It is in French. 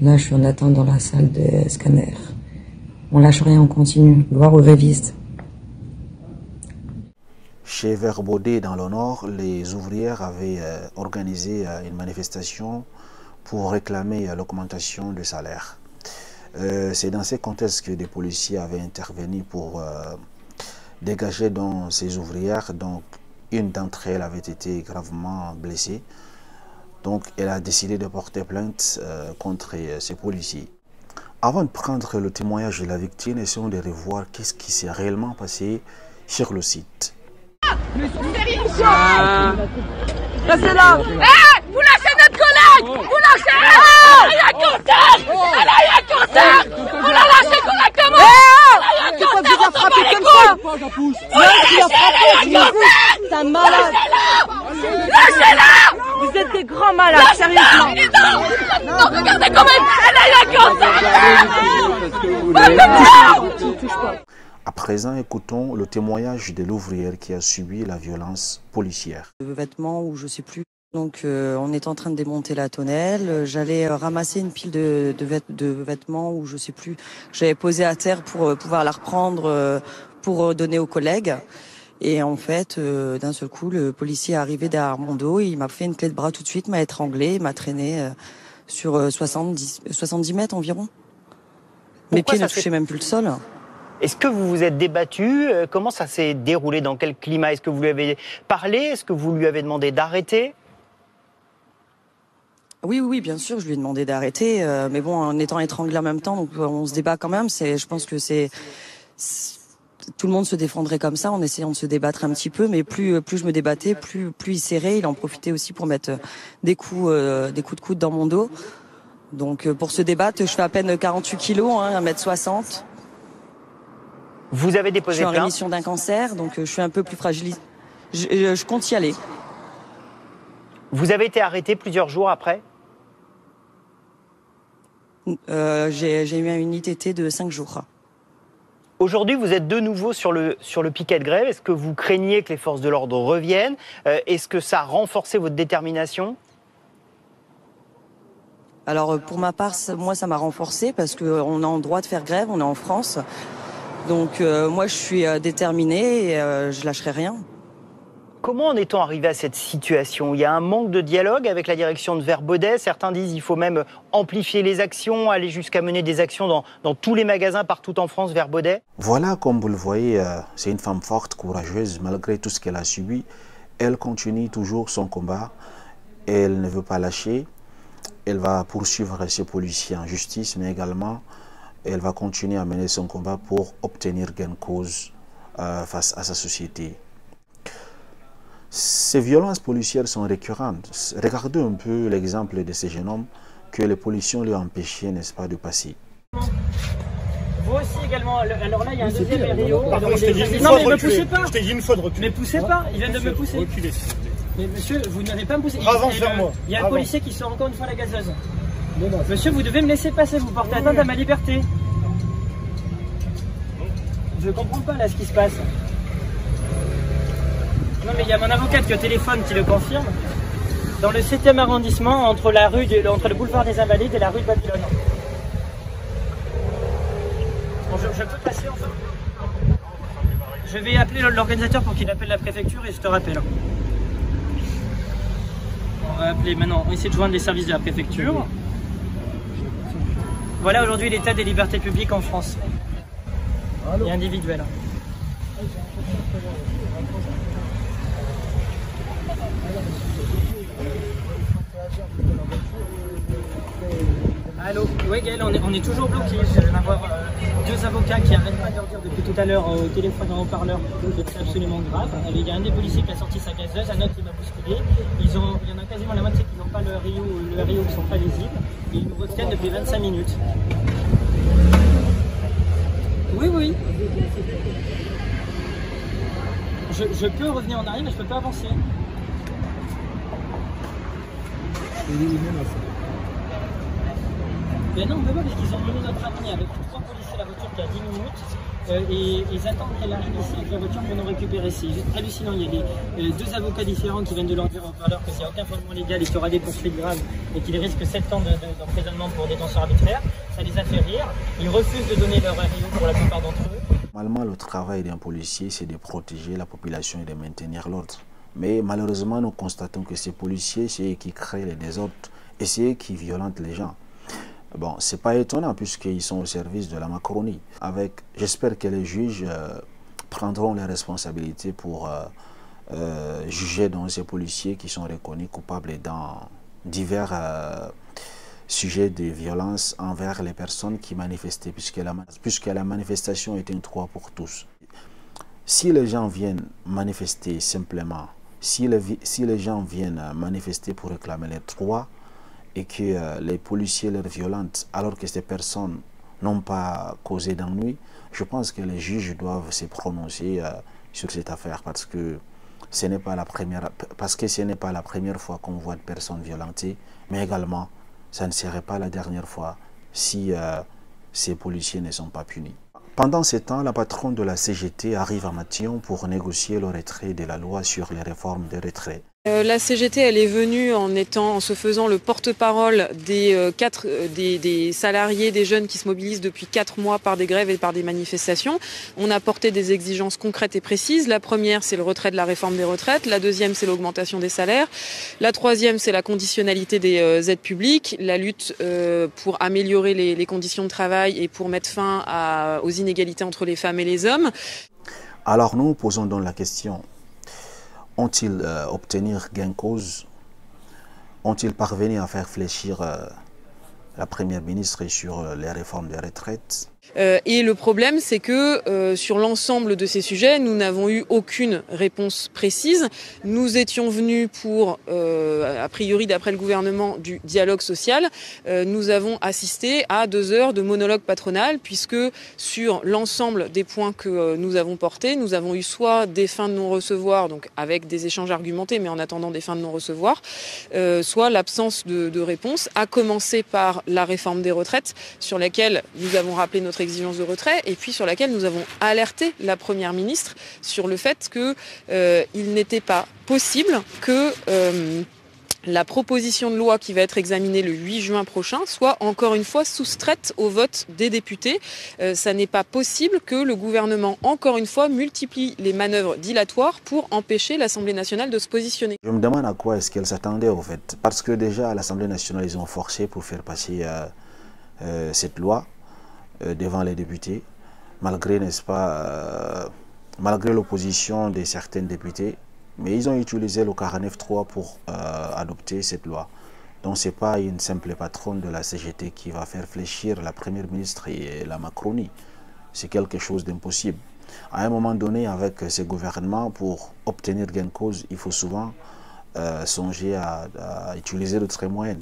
Là, je suis en attente dans la salle de scanner. On lâche rien, on continue. Gloire aux grévistes. Chez Verbaudet, dans le Nord, les ouvrières avaient organisé une manifestation pour réclamer l'augmentation du salaire. C'est dans ces contextes que des policiers avaient intervenu pour dégager donc ces ouvrières. Donc, une d'entre elles avait été gravement blessée. Donc, elle a décidé de porter plainte contre ces policiers. Avant de prendre le témoignage de la victime, essayons de revoir qu'est-ce qui s'est réellement passé sur le site. Mais c'est là. Vous lâchez notre collègue. Vous lâchez. Elle a un cancer. Elle a un cancer. Vous la lâchez correctement. Elle a un cancer. On s'en bat les couilles. Vous lâchez, elle a un cancer. C'est un malade. Lâchez-la. Vous êtes des grands malades, sérieusement. Non, regardez comment elle a un cancer. À présent, écoutons le témoignage de l'ouvrière qui a subi la violence policière. De vêtements où je sais plus. Donc on est en train de démonter la tonnelle. J'allais ramasser une pile de vêtements où je sais plus. J'avais posé à terre pour pouvoir la reprendre pour donner aux collègues. Et en fait, d'un seul coup, le policier est arrivé derrière mon dos. Il m'a fait une clé de bras tout de suite, m'a étranglé, m'a traîné sur 70 mètres environ. Mes pieds ne touchaient même plus le sol. Est-ce que vous vous êtes débattu? Comment ça s'est déroulé? Dans quel climat? Est-ce que vous lui avez parlé? Est-ce que vous lui avez demandé d'arrêter? Oui, bien sûr, je lui ai demandé d'arrêter. Mais bon, en étant étranglé en même temps, donc on se débat quand même. Je pense que tout le monde se défendrait comme ça, en essayant de se débattre un petit peu. Mais plus je me débattais, plus il serrait. Il en profitait aussi pour mettre des coups de coude dans mon dos. Donc pour se débattre, je fais à peine 48 kilos, 1m60. Vous avez déposé plainte. Je suis en rémission d'un cancer, donc je suis un peu plus fragilisée. Je compte y aller. Vous avez été arrêté plusieurs jours après? J'ai eu une ITT de 5 jours. Aujourd'hui, vous êtes de nouveau sur le piquet de grève. Est-ce que vous craignez que les forces de l'ordre reviennent? Est-ce que ça a renforcé votre détermination? Alors pour ma part, moi ça m'a renforcé parce qu'on a le droit de faire grève, on est en France. Donc moi je suis déterminée et je lâcherai rien. Comment en est-on arrivé à cette situation? Il y a un manque de dialogue avec la direction de Verbaudet. Certains disent qu'il faut même amplifier les actions, aller jusqu'à mener des actions dans tous les magasins partout en France, Verbaudet. Voilà, comme vous le voyez, c'est une femme forte, courageuse, malgré tout ce qu'elle a subi. Elle continue toujours son combat. Elle ne veut pas lâcher. Elle va poursuivre ses policiers en justice, mais également elle va continuer à mener son combat pour obtenir gain de cause face à sa société. Ces violences policières sont récurrentes. Regardez un peu l'exemple de ce jeune homme que les policiers lui ont empêché, n'est-ce pas, de passer. Vous aussi également. Alors là, il y a un deuxième Rio. Pardon, je t'ai dit une fois de reculer. Je t'ai dit une fois de reculer. Mais poussez pas, il vient de me pousser. Reculez. Mais monsieur, vous n'avez pas me poussé. Avance vers moi. Il y a un policier qui sort encore une fois la gazeuse. Monsieur, vous devez me laisser passer, vous portez atteinte à ma liberté. Je comprends pas là ce qui se passe. Non mais il y a mon avocate qui est au téléphone qui le confirme. Dans le 7e arrondissement, entre le boulevard des Invalides et la rue de Babylone. Bon, je peux passer enfin. Je vais appeler l'organisateur pour qu'il appelle la préfecture et je te rappelle. On va appeler maintenant, on va essayer de joindre les services de la préfecture. Voilà aujourd'hui l'état des libertés publiques en France. Et individuelles. Allô, oui Gaël, on est toujours bloqué. Je viens d'avoir deux avocats qui arrêtent pas de leur dire depuis tout à l'heure au téléphone en haut-parleur que c'est absolument grave. Il y a un des policiers qui a sorti sa gazeuse, un autre qui m'a bousculé. Il y en a quasiment la moitié qui n'ont pas le Rio qui ne sont pas lisibles. Et ils nous retiennent depuis 25 minutes. Oui. Je peux revenir en arrière, mais je peux pas avancer. Ben non, on peut pas parce qu'ils ont mis notre ami avec 3 policiers la voiture qui a 10 minutes et ils attendent qu'elle arrive ici avec la voiture pour nous récupérer. C'est juste hallucinant. Il y a 2 avocats différents qui viennent de leur dire en parleur qu'il n'y a aucun fondement légal et qu'il y aura des poursuites graves et qu'ils risquent 7 ans d'emprisonnement pour détention arbitraire. Ça les a fait rire. Ils refusent de donner leur RIO pour la plupart d'entre eux. Normalement, le travail d'un policier, c'est de protéger la population et de maintenir l'ordre. Mais malheureusement, nous constatons que ces policiers, c'est eux qui créent les désordres et c'est eux qui violentent les gens. Bon, c'est pas étonnant puisqu'ils sont au service de la Macronie. J'espère que les juges prendront les responsabilités pour juger donc ces policiers qui sont reconnus coupables dans divers sujets de violence envers les personnes qui manifestaient, puisque la manifestation est une droit pour tous. Si les gens viennent manifester simplement, si les gens viennent manifester pour réclamer les droits et que les policiers les violentent alors que ces personnes n'ont pas causé d'ennui, je pense que les juges doivent se prononcer sur cette affaire parce que ce n'est pas la première fois qu'on voit des personnes violentées, mais également ça ne serait pas la dernière fois si ces policiers ne sont pas punis. Pendant ce temps, la patronne de la CGT arrive à Matillon pour négocier le retrait de la loi sur les réformes des retraites. La CGT, elle est venue en se faisant le porte-parole des salariés, des jeunes qui se mobilisent depuis 4 mois par des grèves et par des manifestations. On a porté des exigences concrètes et précises. La première, c'est le retrait de la réforme des retraites. La deuxième, c'est l'augmentation des salaires. La troisième, c'est la conditionnalité des aides publiques, la lutte pour améliorer les conditions de travail et pour mettre fin aux inégalités entre les femmes et les hommes. Alors nous posons donc la question. Ont-ils obtenir gain de cause? Ont-ils parvenu à faire fléchir la première ministre sur les réformes des retraites? Et le problème, c'est que sur l'ensemble de ces sujets, nous n'avons eu aucune réponse précise. Nous étions venus pour, a priori d'après le gouvernement, du dialogue social. Nous avons assisté à 2 heures de monologue patronal, puisque sur l'ensemble des points que nous avons portés, nous avons eu soit des fins de non-recevoir, donc avec des échanges argumentés, mais en attendant des fins de non-recevoir, soit l'absence de réponse, à commencer par la réforme des retraites, sur laquelle nous avons rappelé notre exigence de retrait et puis sur laquelle nous avons alerté la Première ministre sur le fait qu'il n'était pas possible que la proposition de loi qui va être examinée le 8 juin prochain soit encore une fois soustraite au vote des députés. Ça n'est pas possible que le gouvernement, encore une fois, multiplie les manœuvres dilatoires pour empêcher l'Assemblée nationale de se positionner. Je me demande à quoi est-ce qu'elle s'attendait au fait. Parce que déjà à l'Assemblée nationale, ils ont forcé pour faire passer cette loi devant les députés, malgré, n'est-ce pas, malgré l'opposition de certains députés. Mais ils ont utilisé le 49.3 pour adopter cette loi. Donc ce n'est pas une simple patronne de la CGT qui va faire fléchir la Première ministre et la Macronie. C'est quelque chose d'impossible. À un moment donné, avec ces gouvernements, pour obtenir gain de cause, il faut souvent songer à utiliser d'autres moyens.